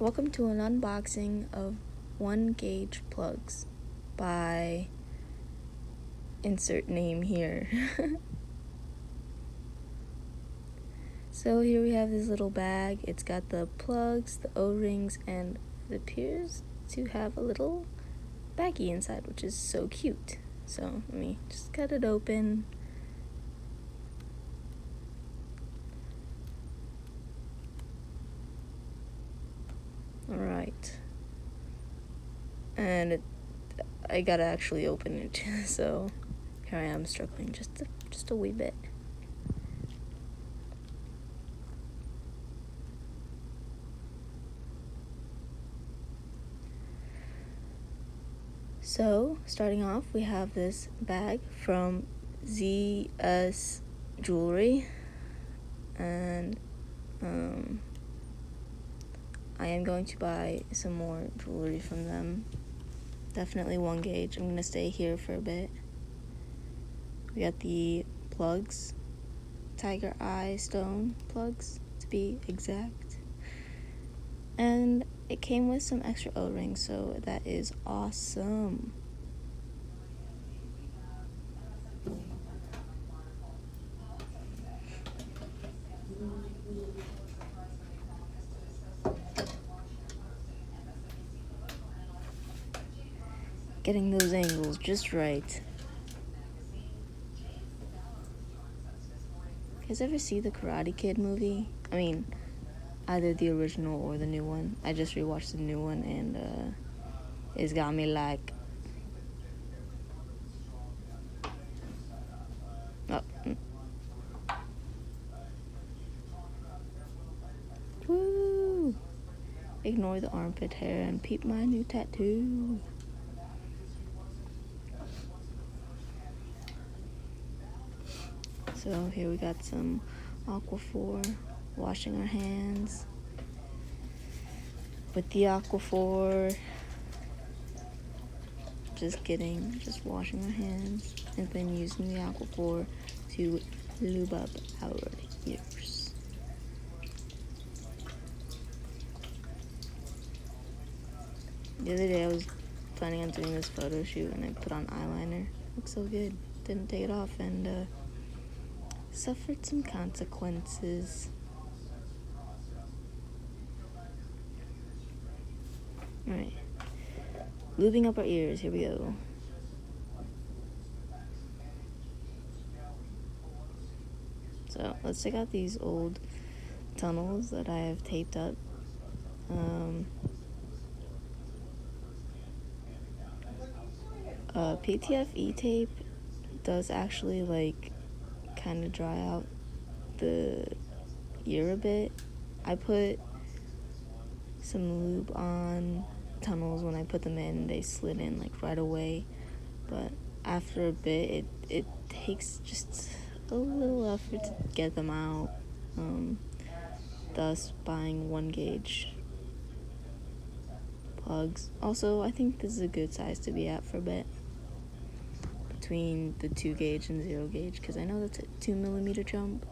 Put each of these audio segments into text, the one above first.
Welcome to an unboxing of 1-gauge plugs by insert name here. So here we have this little bag. It's got the plugs, the O-rings, and it appears to have a little baggie inside, which is so cute. So let me just cut it open. Alright. And I gotta actually open it, so here I am struggling just a wee bit. So, starting off, we have this bag from ZS Jewelry, and I am going to buy some more jewelry from them. Definitely 1-gauge. I'm going to stay here for a bit. We got the plugs, tiger eye stone plugs to be exact. And it came with some extra O-rings, so that is awesome. Getting those angles just right. You guys ever see the Karate Kid movie? I mean, either the original or the new one. I just rewatched the new one, and it's got me like, woo! Ignore the armpit hair and peep my new tattoo. So here we got some Aquaphor, washing our hands with the Aquaphor. Just washing our hands and then using the Aquaphor to lube up our ears. The other day I was planning on doing this photo shoot and I put on eyeliner. Looks so good. Didn't take it off and suffered some consequences. Alright. Lubing up our ears. Here we go. So let's check out these old tunnels that I have taped up. PTFE tape does actually kind of dry out the ear a bit. I put some lube on tunnels when I put them in. They slid in right away, but after a bit it takes just a little effort to get them out, thus buying 1-gauge plugs. Also, I think this is a good size to be at for a bit, between the 2-gauge and 0-gauge, because I know that's a 2mm jump,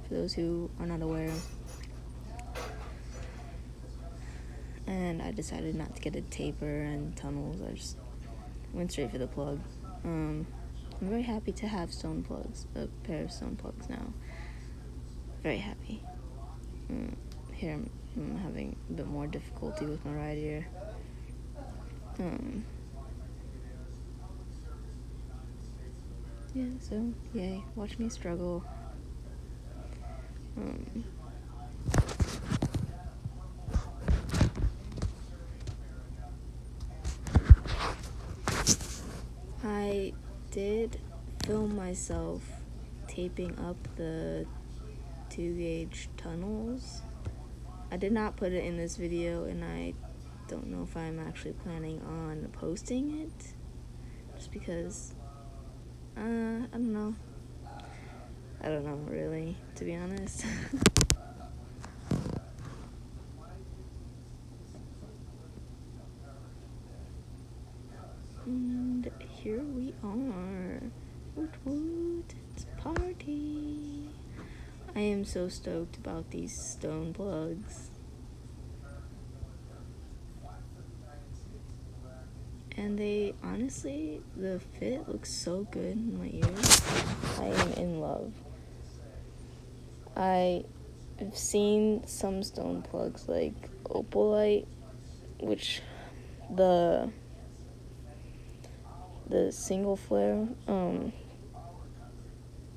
for those who are not aware. And I decided not to get a taper and tunnels. I just went straight for the plug. I'm very happy to have stone plugs, a pair of stone plugs now. Very happy. Here I'm having a bit more difficulty with my right ear. Yeah, so yay, watch me struggle. I did film myself taping up the 2-gauge tunnels. I did not put it in this video, and I don't know if I'm actually planning on posting it, just because I don't know really, to be honest. And here we are. Woot woot, it's party. I am so stoked about these stone plugs. and they honestly, the fit looks so good in my ears. I am in love. I've seen some stone plugs like opalite, which the single flare,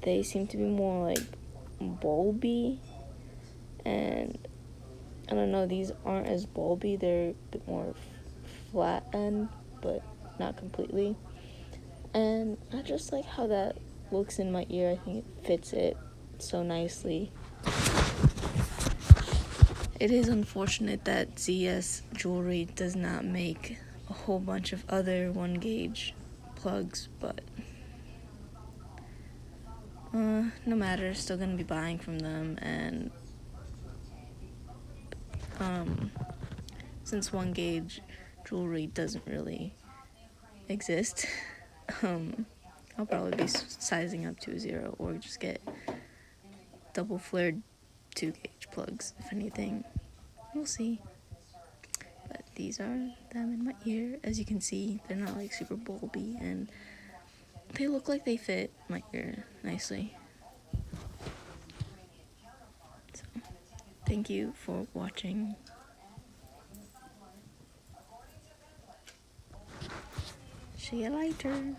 they seem to be more like bulby, and I don't know, these aren't as bulby, they're a bit more flat end, but not completely. And I just like how that looks in my ear. I think it fits it so nicely. It is unfortunate that ZS Jewelry does not make a whole bunch of other 1 gauge plugs, but no matter, still gonna be buying from them. And since 1 gauge jewelry doesn't really exist, I'll probably be sizing up to a 0 or just get double flared 2 gauge plugs, if anything. We'll see. But these are them in my ear. As you can see, they're not like super bulby, and they look like they fit my ear nicely. So, thank you for watching. See you later.